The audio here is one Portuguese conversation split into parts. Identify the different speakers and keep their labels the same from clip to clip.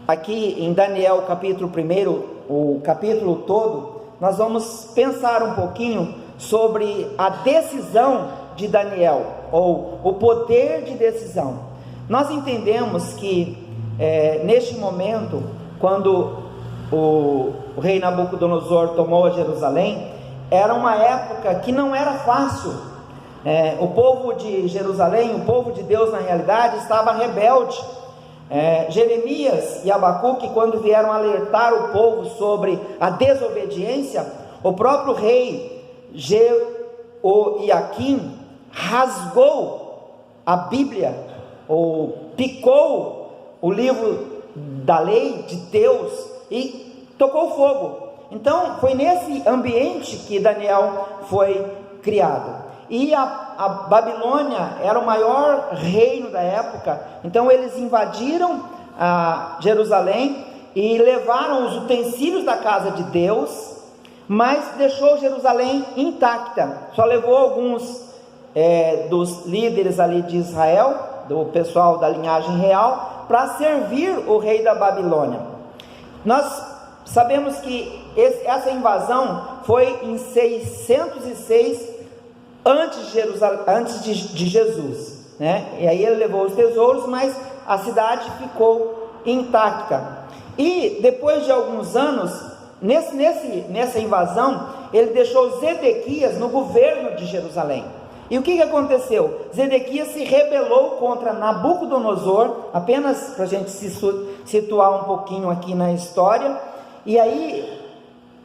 Speaker 1: aqui em Daniel capítulo 1, o capítulo todo, nós vamos pensar um pouquinho sobre a decisão de Daniel, ou o poder de decisão. Nós entendemos que neste momento, quando o rei Nabucodonosor tomou Jerusalém, era uma época que não era fácil. O povo de Jerusalém, o povo de Deus na realidade, estava rebelde. Jeremias e Abacuque, quando vieram alertar o povo sobre a desobediência, o próprio rei Jeoiaquim rasgou a Bíblia, ou picou o livro da lei de Deus e tocou fogo. Então foi nesse ambiente que Daniel foi criado. E a Babilônia era o maior reino da época, então eles invadiram Jerusalém e levaram os utensílios da casa de Deus, mas deixou Jerusalém intacta. Só levou alguns dos líderes ali de Israel, do pessoal da linhagem real, para servir o rei da Babilônia. Nós sabemos que essa invasão foi em 606 antes de Jesus, né? E aí ele levou os tesouros, mas a cidade ficou intacta. E depois de alguns anos, nessa invasão, ele deixou Zedequias no governo de Jerusalém. E o que aconteceu? Zedequias se rebelou contra Nabucodonosor, apenas para a gente se situar um pouquinho aqui na história. E aí,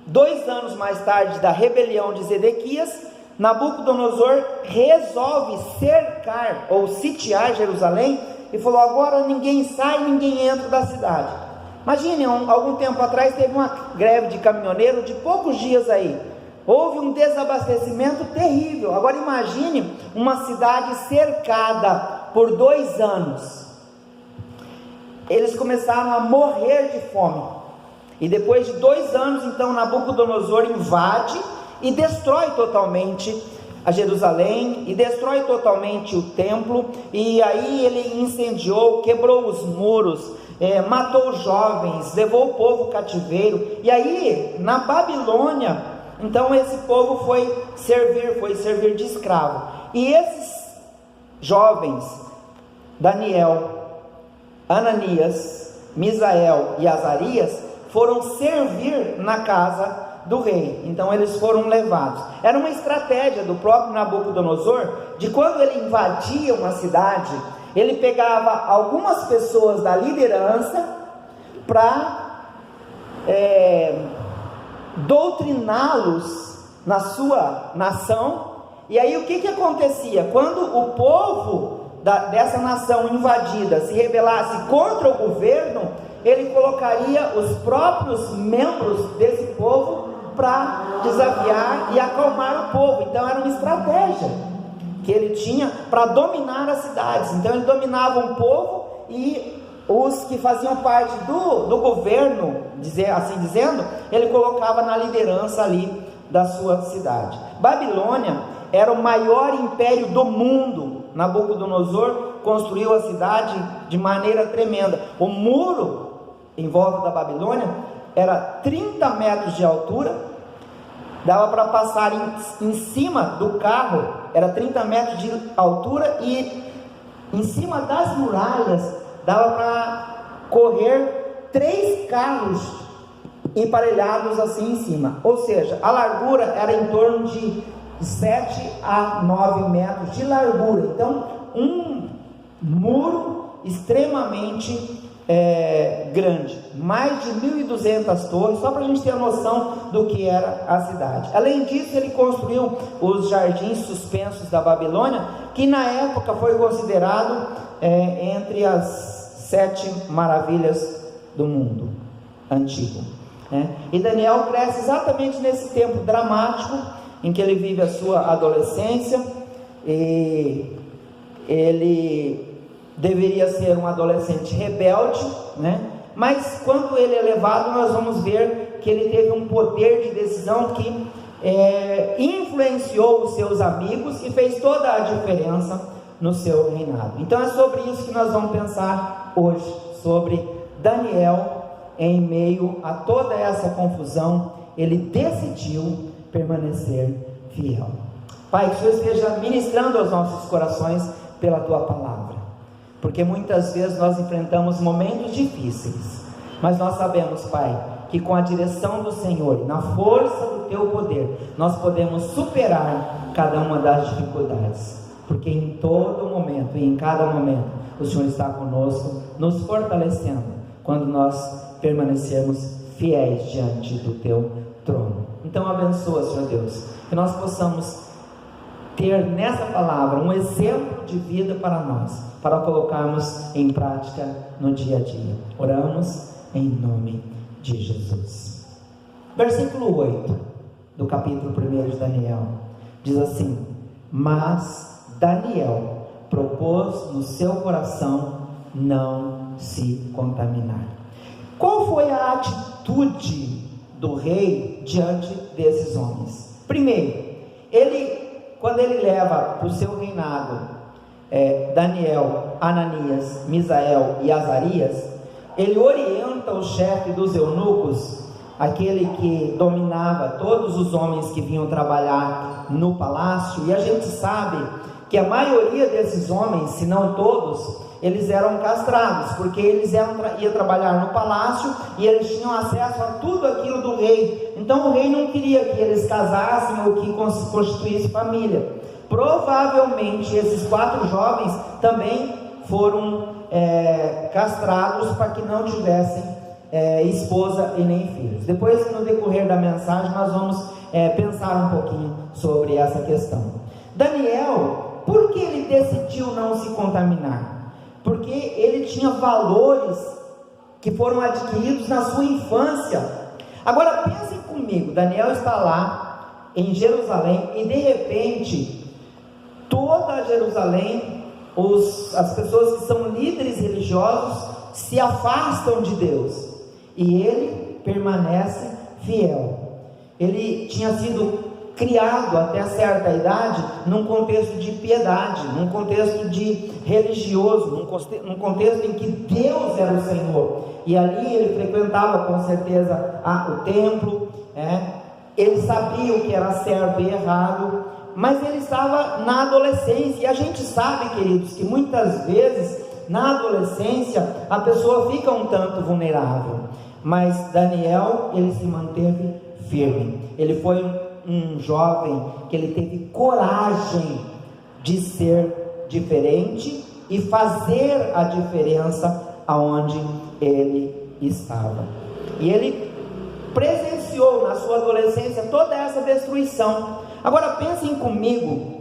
Speaker 1: 2 anos mais tarde da rebelião de Zedequias, Nabucodonosor resolve cercar ou sitiar Jerusalém e falou: agora ninguém sai, ninguém entra da cidade. Imagine, algum tempo atrás teve uma greve de caminhoneiro de poucos dias aí, houve um desabastecimento terrível. Agora imagine uma cidade cercada por 2 anos. Eles começaram a morrer de fome, e depois de 2 anos, então Nabucodonosor invade e destrói totalmente a Jerusalém, e destrói totalmente o templo, e aí ele incendiou, quebrou os muros, matou os jovens, levou o povo cativeiro. E aí na Babilônia, então esse povo foi servir de escravo, e esses jovens, Daniel, Ananias, Misael e Azarias, foram servir na casa do rei. Então eles foram levados. Era uma estratégia do próprio Nabucodonosor, de quando ele invadia uma cidade, ele pegava algumas pessoas da liderança para doutriná-los na sua nação. E aí o que acontecia? Quando o povo dessa nação invadida se rebelasse contra o governo, ele colocaria os próprios membros desse povo para desafiar e acalmar o povo. Então era uma estratégia que ele tinha para dominar as cidades. Então ele dominava um povo, e os que faziam parte do governo, assim dizendo, ele colocava na liderança ali da sua cidade. Babilônia era o maior império do mundo. Nabucodonosor construiu a cidade de maneira tremenda. O muro em volta da Babilônia era 30 metros de altura, dava para passar em cima do carro, era 30 metros de altura, e em cima das muralhas dava para correr 3 carros emparelhados assim em cima. Ou seja, a largura era em torno de 7 a 9 metros de largura. Então um muro extremamente grande, mais de 1.200 torres, só para a gente ter a noção do que era a cidade. Além disso, ele construiu os jardins suspensos da Babilônia, que na época foi considerado entre as 7 maravilhas do mundo antigo, né? E Daniel cresce exatamente nesse tempo dramático em que ele vive a sua adolescência, e ele deveria ser um adolescente rebelde, né? Mas quando ele é levado, nós vamos ver que ele teve um poder de decisão que influenciou os seus amigos e fez toda a diferença no seu reinado. Então é sobre isso que nós vamos pensar hoje, sobre Daniel, em meio a toda essa confusão, ele decidiu permanecer fiel. Pai, que o Senhor esteja ministrando aos nossos corações pela Tua palavra, porque muitas vezes nós enfrentamos momentos difíceis, mas nós sabemos, Pai, que com a direção do Senhor, na força do Teu poder, nós podemos superar cada uma das dificuldades, porque em todo momento e em cada momento o Senhor está conosco, nos fortalecendo, quando nós permanecermos fiéis diante do Teu trono. Então abençoa, Senhor Deus, que nós possamos ter nessa palavra um exemplo de vida para nós, para colocarmos em prática no dia a dia. Oramos em nome de Jesus. Versículo 8 do capítulo 1 de Daniel diz assim: mas Daniel propôs no seu coração não se contaminar. Qual foi a atitude do rei diante desses homens? Primeiro, quando ele leva para o seu reinado Daniel, Ananias, Misael e Azarias, ele orienta o chefe dos eunucos, aquele que dominava todos os homens que vinham trabalhar no palácio, e a gente sabe que a maioria desses homens, se não todos, eles eram castrados, porque eles iam trabalhar no palácio e eles tinham acesso a tudo aquilo do rei. Então o rei não queria que eles casassem ou que constituíssem família. Provavelmente esses 4 jovens também foram castrados para que não tivessem esposa e nem filhos. Depois, no decorrer da mensagem, nós vamos pensar um pouquinho sobre essa questão. Daniel, por que ele decidiu não se contaminar? Porque ele tinha valores que foram adquiridos na sua infância. Agora pensem comigo, Daniel está lá em Jerusalém e de repente toda Jerusalém, as pessoas que são líderes religiosos se afastam de Deus, e ele permanece fiel. Ele tinha sido criado até certa idade num contexto de piedade, num contexto de religioso, num contexto em que Deus era o Senhor, e ali ele frequentava com certeza o templo, ele sabia o que era certo e errado, mas ele estava na adolescência, e a gente sabe, queridos, que muitas vezes na adolescência a pessoa fica um tanto vulnerável, mas Daniel, ele se manteve firme. Ele foi um jovem que ele teve coragem de ser diferente e fazer a diferença aonde ele estava, e ele presenciou na sua adolescência toda essa destruição. Agora pensem comigo,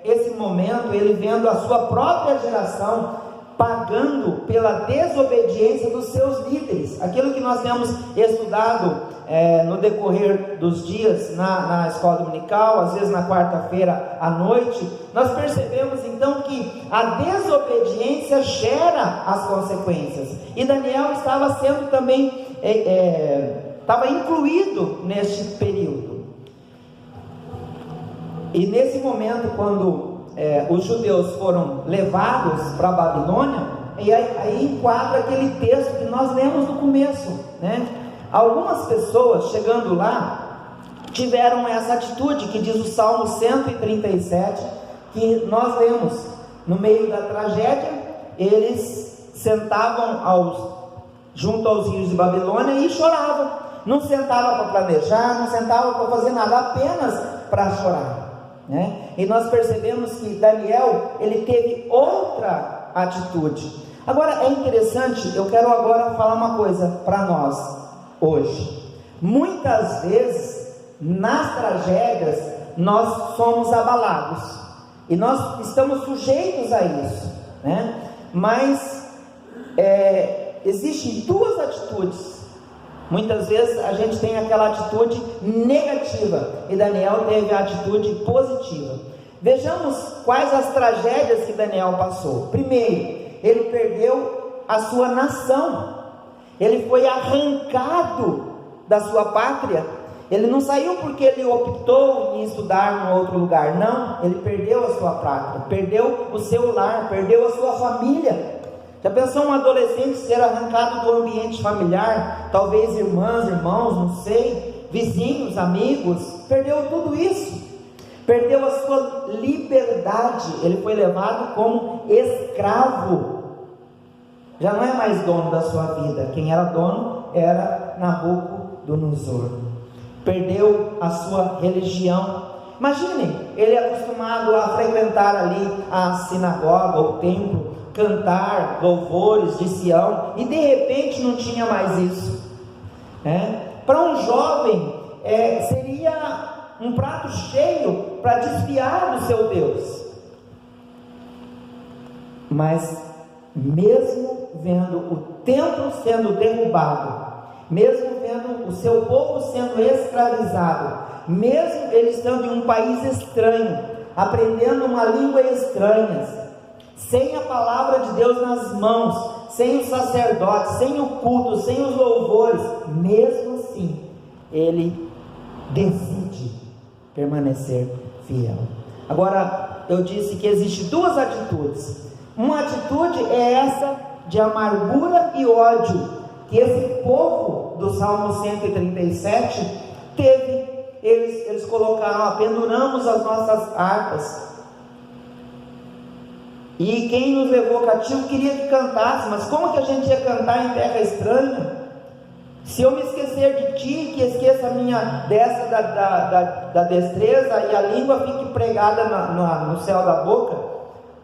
Speaker 1: esse momento, ele vendo a sua própria geração pagando pela desobediência dos seus líderes, aquilo que nós temos estudado no decorrer dos dias na escola dominical, às vezes na quarta-feira à noite. Nós percebemos então que a desobediência gera as consequências, e Daniel estava sendo também estava incluído neste período. E nesse momento, quando os judeus foram levados para a Babilônia, e aí enquadra aquele texto que nós lemos no começo, né? Algumas pessoas chegando lá tiveram essa atitude que diz o Salmo 137, que nós lemos. No meio da tragédia, eles sentavam junto aos rios de Babilônia e choravam. Não sentava para planejar, não sentava para fazer nada, apenas para chorar, né? E nós percebemos que Daniel, ele teve outra atitude. Agora é interessante, eu quero agora falar uma coisa para nós hoje. Muitas vezes nas tragédias nós somos abalados e nós estamos sujeitos a isso, né? Mas existem 2 atitudes. Muitas vezes a gente tem aquela atitude negativa, e Daniel teve a atitude positiva. Vejamos quais as tragédias que Daniel passou. Primeiro, ele perdeu a sua nação, ele foi arrancado da sua pátria. Ele não saiu porque ele optou em estudar em outro lugar, não, ele perdeu a sua pátria, perdeu o seu lar, perdeu a sua família. Já pensou um adolescente ser arrancado do ambiente familiar? Talvez irmãs, irmãos, não sei, vizinhos, amigos. Perdeu tudo isso. Perdeu a sua liberdade. Ele foi levado como escravo. Já não é mais dono da sua vida. Quem era dono era Nabucodonosor. Perdeu a sua religião. Imagine, ele é acostumado a frequentar ali a sinagoga, o templo, cantar louvores de Sião, e de repente não tinha mais isso. Para um jovem seria um prato cheio para desviar do seu Deus. Mas mesmo vendo o templo sendo derrubado, mesmo vendo o seu povo sendo escravizado, mesmo ele estando em um país estranho, aprendendo uma língua estranha, sem a palavra de Deus nas mãos, sem os sacerdotes, sem o culto, sem os louvores, mesmo assim, ele decide permanecer fiel. Agora, eu disse que existe duas atitudes. Uma atitude é essa de amargura e ódio, que esse povo do Salmo 137 teve. Eles colocaram, penduramos as nossas harpas, e quem nos levou cativo queria que cantasse, mas como que a gente ia cantar em terra estranha? Se eu me esquecer de ti, que esqueça a minha dessa da destreza, e a língua fique pregada no céu da boca,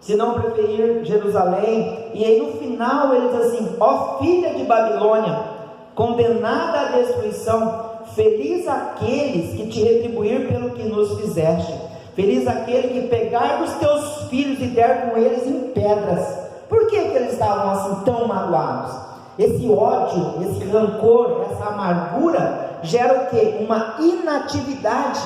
Speaker 1: se não preferir Jerusalém. E aí no final ele diz assim: ó filha de Babilônia, condenada à destruição, feliz aqueles que te retribuir pelo que nos fizeste, feliz aquele que pegar dos teus filhos e der com eles em pedras. Por que eles estavam assim tão magoados? Esse ódio, esse rancor, essa amargura gera o quê? Uma inatividade.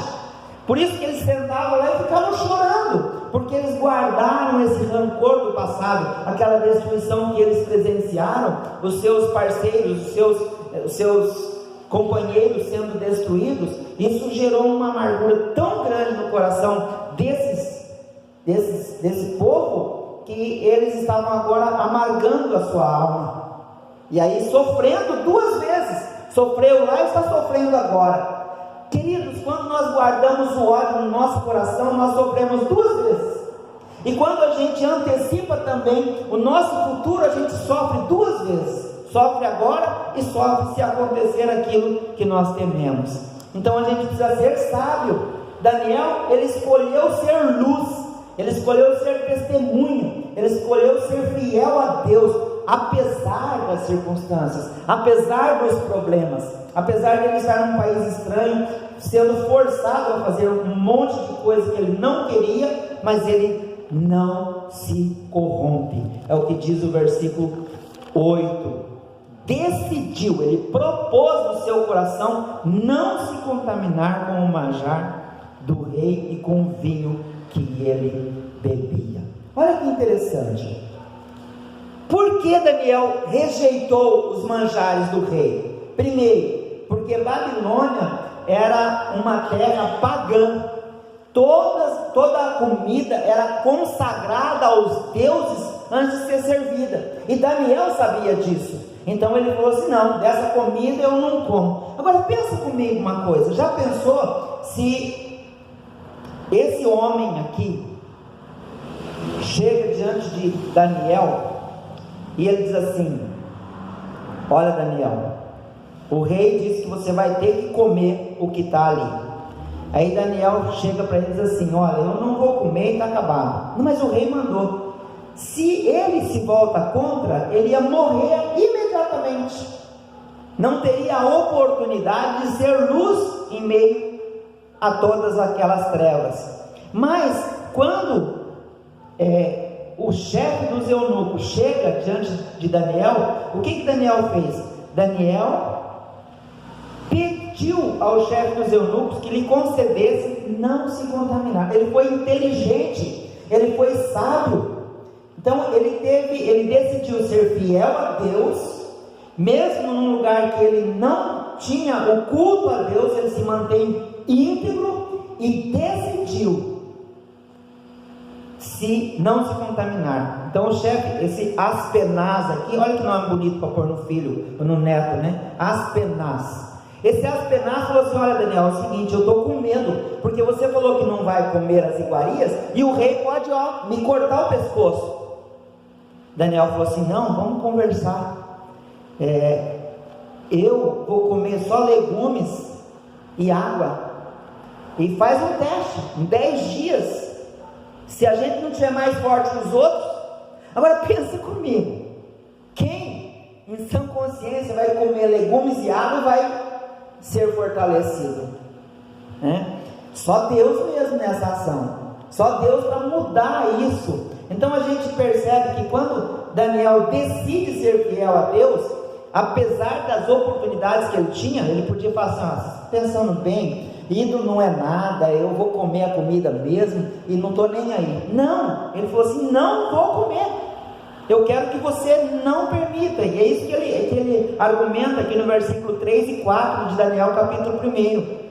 Speaker 1: Por isso que eles sentavam lá e ficavam chorando, porque eles guardaram esse rancor do passado, aquela destruição que eles presenciaram, os seus parceiros, os seus companheiros sendo destruídos. Isso gerou uma amargura tão grande no coração desse povo, que eles estavam agora amargando a sua alma, e aí sofrendo duas vezes. Sofreu lá e está sofrendo agora. Queridos, quando nós guardamos o ódio no nosso coração, nós sofremos duas vezes. E quando a gente antecipa também o nosso futuro, a gente sofre duas vezes. Sofre agora e sofre se acontecer aquilo que nós tememos. Então a gente precisa ser sábio. Daniel, ele escolheu ser luz, ele escolheu ser testemunho, ele escolheu ser fiel a Deus, apesar das circunstâncias, apesar dos problemas, apesar de ele estar num país estranho, sendo forçado a fazer um monte de coisa que ele não queria, mas ele não se corrompe. É o que diz o versículo 8. Decidiu, ele propôs no seu coração não se contaminar com o manjar do rei e com o vinho que ele bebia. Olha que interessante. Por que Daniel rejeitou os manjares do rei? Primeiro, porque Babilônia era uma terra pagã. Toda a comida era consagrada aos deuses antes de ser servida, e Daniel sabia disso. Então ele falou assim: não, dessa comida eu não como. Agora pensa comigo uma coisa. Já pensou se esse homem aqui chega diante de Daniel e ele diz assim: olha, Daniel, o rei disse que você vai ter que comer o que está ali. Aí Daniel chega para ele e diz assim: olha, eu não vou comer e está acabado. Não, mas o rei mandou. Se ele se volta contra, ele ia morrer imediatamente. Não teria a oportunidade de ser luz em meio a todas aquelas trevas. Mas quando o chefe dos eunucos chega diante de Daniel, o que Daniel fez? Daniel pediu ao chefe dos eunucos que lhe concedesse não se contaminar. Ele foi inteligente, ele foi sábio. Então ele decidiu ser fiel a Deus, mesmo num lugar que ele não tinha o culto a Deus, ele se mantém íntegro e decidiu: se se não se contaminar. Então o chefe, esse Aspenaz aqui, olha que nome bonito para pôr no filho, ou no neto, né? Aspenaz. Esse Aspenaz falou assim: olha, Daniel, é o seguinte, eu estou com medo, porque você falou que não vai comer as iguarias, e o rei pode, me cortar o pescoço. Daniel falou assim: não, vamos conversar, eu vou comer só legumes e água, e faz um teste, em 10 dias, se a gente não tiver mais forte que os outros. Agora pensa comigo, quem em sã consciência vai comer legumes e água vai ser fortalecido, né? Só Deus mesmo nessa ação, só Deus para mudar isso. Então a gente percebe que quando Daniel decide ser fiel a Deus, apesar das oportunidades que ele tinha, ele podia falar assim: pensando bem, ídolo não é nada, eu vou comer a comida mesmo e não estou nem aí. Não, ele falou assim: não vou comer, eu quero que você não permita. E é isso que ele argumenta aqui no versículo 3 e 4 de Daniel capítulo 1.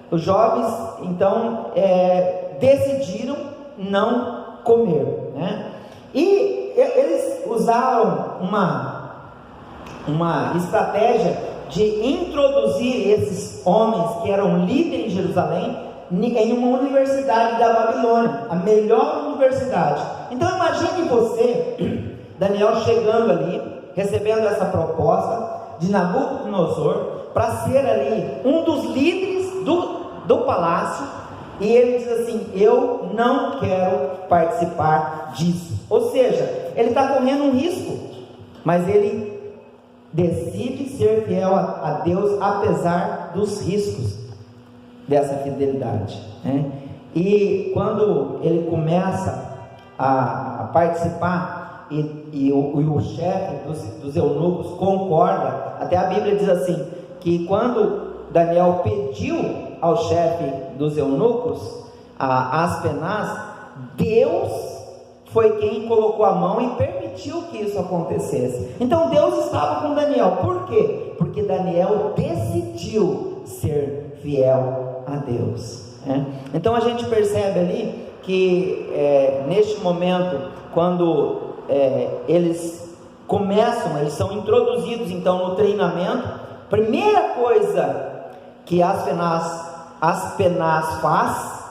Speaker 1: Os jovens então decidiram não comer, e eles usaram uma estratégia de introduzir esses homens que eram líderes em Jerusalém em uma universidade da Babilônia, a melhor universidade. Então imagine você, Daniel, chegando ali, recebendo essa proposta de Nabucodonosor para ser ali um dos líderes do palácio, e ele diz assim: eu não quero participar disso. Ou seja, ele está correndo um risco, mas ele decide ser fiel a Deus apesar dos riscos dessa fidelidade, E quando ele começa a participar, e o chefe dos eunucos concorda, até a Bíblia diz assim, que quando Daniel pediu ao chefe dos eunucos, a Aspenaz, Deus foi quem colocou a mão e permitiu que isso acontecesse. Então Deus estava com Daniel. Por quê? Porque Daniel decidiu ser fiel a Deus, Então a gente percebe ali que neste momento, quando eles são introduzidos então no treinamento, primeira coisa que Aspenaz faz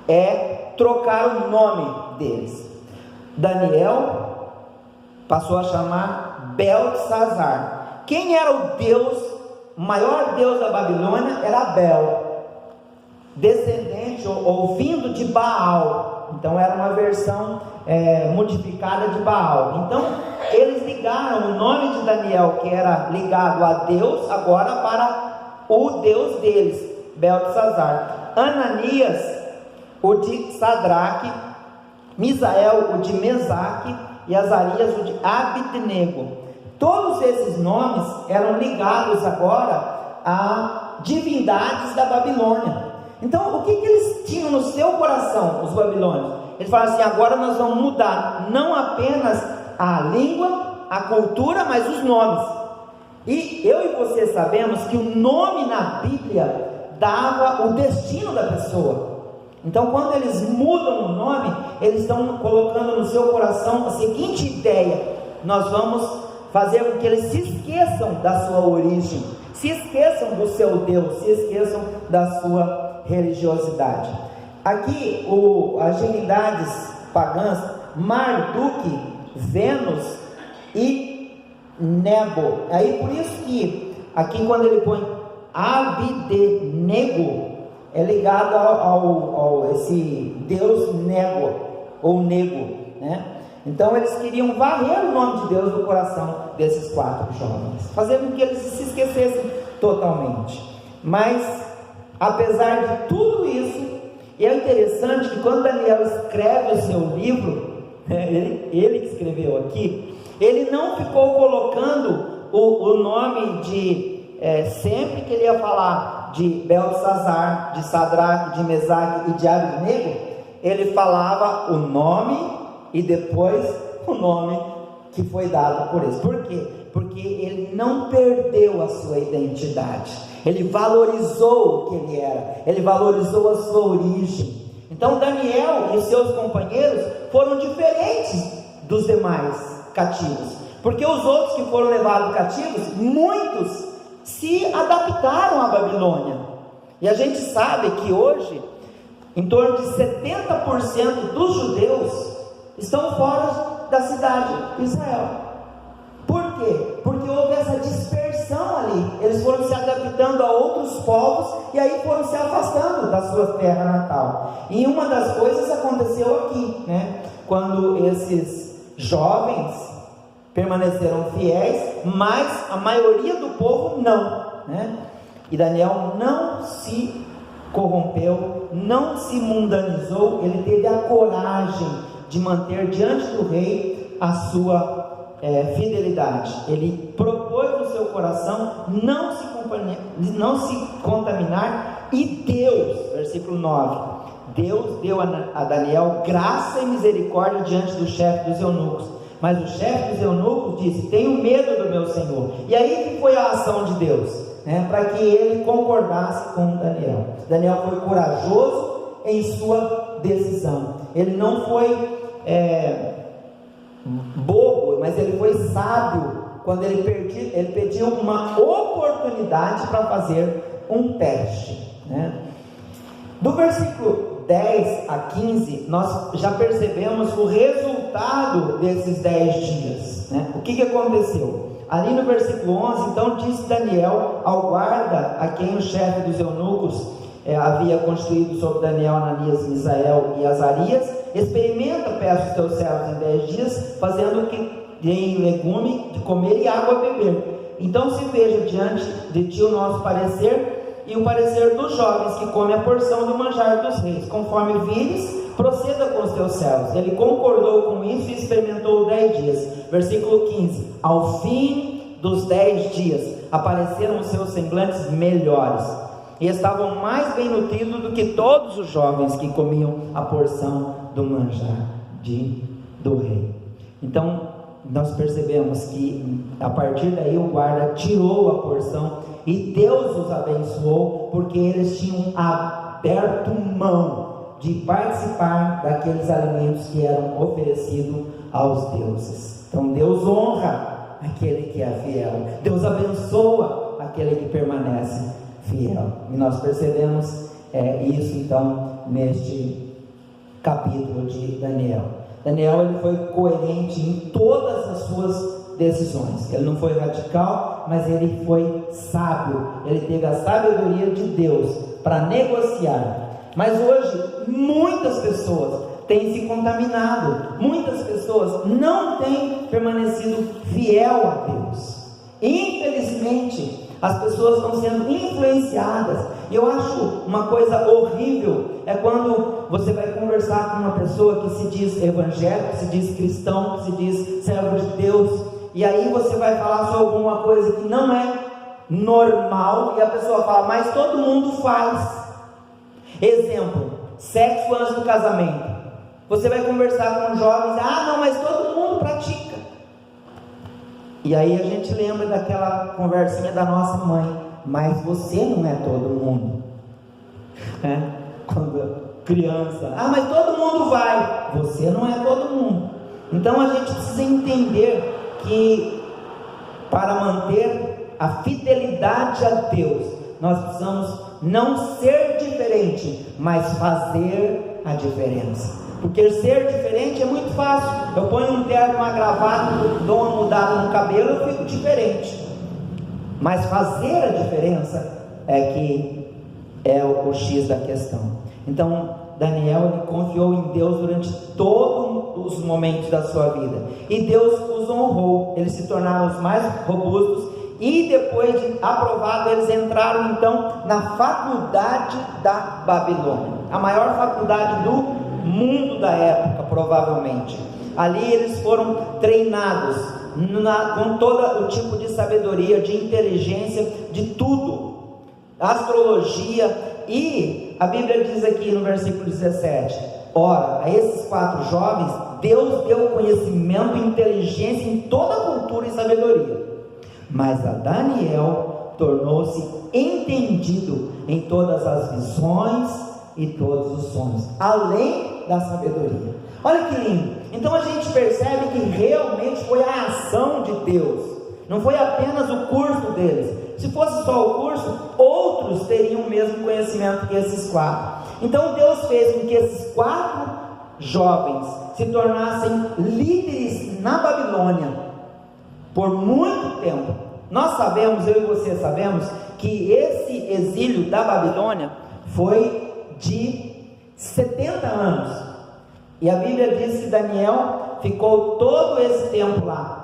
Speaker 1: é trocar o nome deles. Daniel passou a chamar Beltesazar. Quem era o maior deus da Babilônia? Era Bel, descendente ou vindo de Baal. Então era uma versão modificada de Baal. Então eles ligaram o nome de Daniel, que era ligado a Deus, agora para o Deus deles, Beltesazar. Ananias, o de Sadraque, Misael, o de Mesaque, e Azarias, o de Abednego. Todos esses nomes eram ligados agora a divindades da Babilônia. Então o que eles tinham no seu coração, os babilônios? Eles falaram assim: agora nós vamos mudar não apenas a língua, a cultura, mas os nomes. E eu e você sabemos que o nome na Bíblia dava o destino da pessoa. Então quando eles mudam o nome, eles estão colocando no seu coração a seguinte ideia: nós vamos fazer com que eles se esqueçam da sua origem, se esqueçam do seu Deus, se esqueçam da sua religiosidade. Aqui as divindades pagãs, Marduk, Vênus e Nebo. Aí por isso que aqui quando ele põe Abednego, é ligado ao esse Deus Nego, ou Nego, Então eles queriam varrer o nome de Deus do coração desses 4 jovens, fazendo com que eles se esquecessem totalmente. Mas apesar de tudo isso, é interessante que quando Daniel escreve o seu livro, ele que escreveu aqui, ele não ficou colocando o nome de sempre que ele ia falar de Beltesazar, de Sadraque, de Mesaque e de Abednego, ele falava o nome e depois o nome que foi dado por eles. Por quê? Porque ele não perdeu a sua identidade, ele valorizou o que ele era, ele valorizou a sua origem. Então Então Daniel e seus companheiros foram diferentes dos demais cativos, porque os outros que foram levados cativos, muitos se adaptaram à Babilônia. E a gente sabe que hoje em torno de 70% dos judeus estão fora da cidade de Israel. Por quê? Porque houve essa dispersão ali. Eles foram se adaptando a outros povos e aí foram se afastando da sua terra natal. E uma das coisas aconteceu aqui, né? Quando esses jovens permaneceram fiéis, mas a maioria do povo não, né? E Daniel não se corrompeu, não se mundanizou, ele teve a coragem de manter diante do rei a sua fidelidade. Ele propôs no seu coração não se contaminar, e Deus, versículo 9, Deus deu a Daniel graça e misericórdia diante do chefe dos eunucos, mas o chefe dos eunucos disse: tenho medo do meu Senhor. E aí que foi a ação de Deus, né? Para que ele concordasse com Daniel. Daniel foi corajoso em sua decisão, ele não foi bobo, mas ele foi sábio quando ele pediu uma oportunidade para fazer um teste, né? Do versículo 10 a 15, nós já percebemos o resultado desses 10 dias, né? O que aconteceu? Ali no versículo 11, então disse Daniel ao guarda, a quem o chefe dos eunucos havia constituído sobre Daniel, Ananias, Misael e Azarias: experimenta, peço os teus servos em 10 dias, fazendo que deem legume de comer e água a beber. Então se veja diante de ti o nosso parecer e o parecer dos jovens que comem a porção do manjar dos reis. Conforme vires, proceda com os teus servos. Ele concordou com isso e experimentou 10 dias. Versículo 15: ao fim dos 10 dias apareceram os seus semblantes melhores, e estavam mais bem nutridos do que todos os jovens que comiam a porção do manjar do rei. Então nós percebemos que a partir daí o guarda tirou a porção, e Deus os abençoou, porque eles tinham aberto mão de participar daqueles alimentos que eram oferecidos aos deuses. Então Deus honra aquele que é fiel, Deus abençoa aquele que permanece fiel. E nós percebemos isso então neste capítulo de Daniel. Daniel, ele foi coerente em todas as suas decisões. Ele não foi radical, mas ele foi sábio. Ele teve a sabedoria de Deus para negociar. Mas hoje muitas pessoas têm se contaminado, muitas pessoas não têm permanecido fiel a Deus. Infelizmente as pessoas estão sendo influenciadas. E eu acho uma coisa horrível é quando você vai conversar com uma pessoa que se diz evangélico, que se diz cristão, que se diz servo de Deus, e aí você vai falar sobre alguma coisa que não é normal, e a pessoa fala: mas todo mundo faz. Exemplo: sexo antes do casamento. Você vai conversar com jovens: ah, não, mas todo mundo pratica. E aí a gente lembra daquela conversinha da nossa mãe: mas você não é todo mundo. Quando criança: ah, mas todo mundo vai. Você não é todo mundo. Então a gente precisa entender que para manter a fidelidade a Deus, nós precisamos não ser diferente, mas fazer a diferença. Porque ser diferente é muito fácil. Eu ponho um terno, uma gravata, dou uma mudada no cabelo, eu fico diferente. Mas fazer a diferença é que é o X da questão. Então Daniel, ele confiou em Deus durante todos os momentos da sua vida, e Deus os honrou. Eles se tornaram os mais robustos, e depois de aprovado, eles entraram então na faculdade da Babilônia, a maior faculdade do mundo da época, provavelmente. Ali eles foram treinados com todo o tipo de sabedoria, de inteligência, de tudo, astrologia. E a Bíblia diz aqui no versículo 17: ora, a esses 4 jovens Deus deu conhecimento e inteligência em toda a cultura e sabedoria, mas a Daniel tornou-se entendido em todas as visões e todos os sonhos, além da sabedoria. Olha que lindo. Então a gente percebe que realmente foi a ação de Deus, não foi apenas o curso deles. Se fosse só o curso, outros teriam o mesmo conhecimento que esses 4. Então Deus fez com que esses 4 jovens se tornassem líderes na Babilônia por muito tempo. Nós sabemos, eu e você sabemos, que esse exílio da Babilônia foi de 70 anos. E a Bíblia diz que Daniel ficou todo esse tempo lá.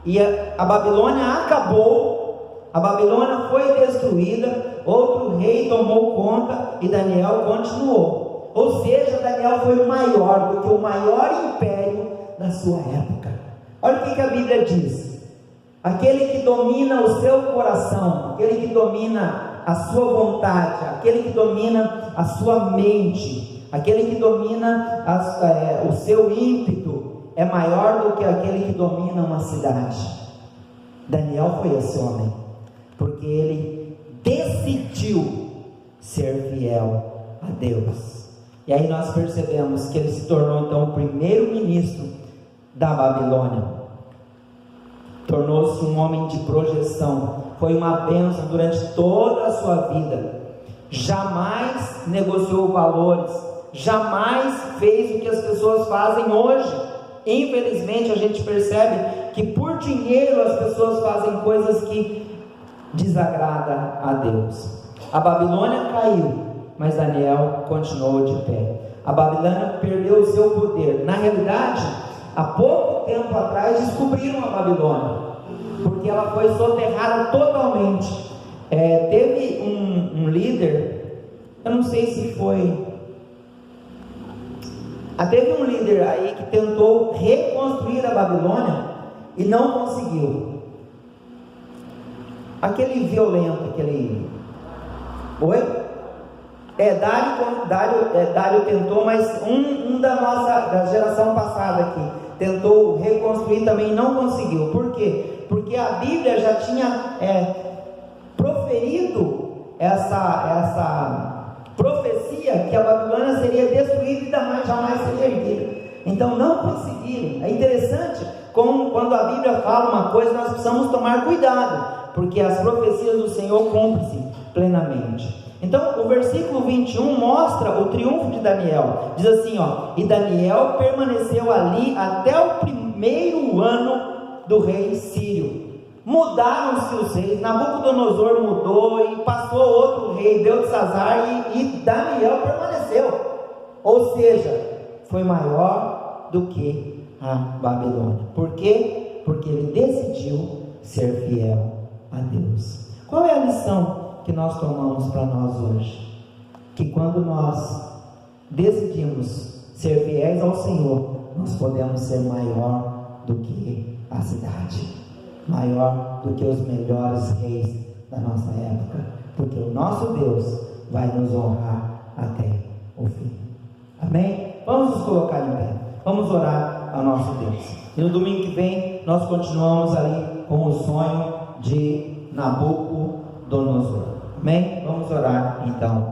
Speaker 1: E a Babilônia acabou, a Babilônia foi destruída, outro rei tomou conta e Daniel continuou. Ou seja, Daniel foi maior do que o maior império da sua época. Olha o que a Bíblia diz: aquele que domina o seu coração, aquele que domina a sua vontade, aquele que domina a sua mente, aquele que domina o seu ímpeto, é maior do que aquele que domina uma cidade. Daniel foi esse homem, porque ele decidiu ser fiel a Deus. E aí nós percebemos que ele se tornou então o primeiro ministro da Babilônia. Tornou-se um homem de projeção, foi uma bênção durante toda a sua vida. Jamais negociou valores, jamais fez o que as pessoas fazem hoje. Infelizmente a gente percebe que por dinheiro as pessoas fazem coisas que desagradam a Deus. A Babilônia caiu, mas Daniel continuou de pé. A Babilônia perdeu o seu poder. Na realidade, há pouco tempo atrás descobriram a Babilônia, porque ela foi soterrada totalmente. Teve um líder, eu não sei se foi, teve um líder aí que tentou reconstruir a Babilônia e não conseguiu. Aquele violento, Oi? Dário tentou, mas um da geração passada aqui tentou reconstruir também, não conseguiu. Por quê? Porque a Bíblia já tinha proferido essa profecia que a Babilônia seria destruída e jamais seria erguida. Então não conseguiram. É interessante como quando a Bíblia fala uma coisa, nós precisamos tomar cuidado, porque as profecias do Senhor cumprem-se plenamente. Então o versículo 21 mostra o triunfo de Daniel. Diz assim, e Daniel permaneceu ali até o primeiro ano do rei Sírio. Mudaram-se os reis, Nabucodonosor mudou e passou outro rei, Beltesazar, e Daniel permaneceu. Ou seja, foi maior do que a Babilônia. Por quê? Porque ele decidiu ser fiel a Deus. Qual é a lição que nós tomamos para nós hoje? Que quando nós decidimos ser fiéis ao Senhor, nós podemos ser maior do que a cidade, maior do que os melhores reis da nossa época, porque o nosso Deus vai nos honrar até o fim. Amém? Vamos nos colocar em pé, vamos orar ao nosso Deus. E no domingo que vem nós continuamos ali com o sonho de Nabucodonosor. Amém? Vamos orar então.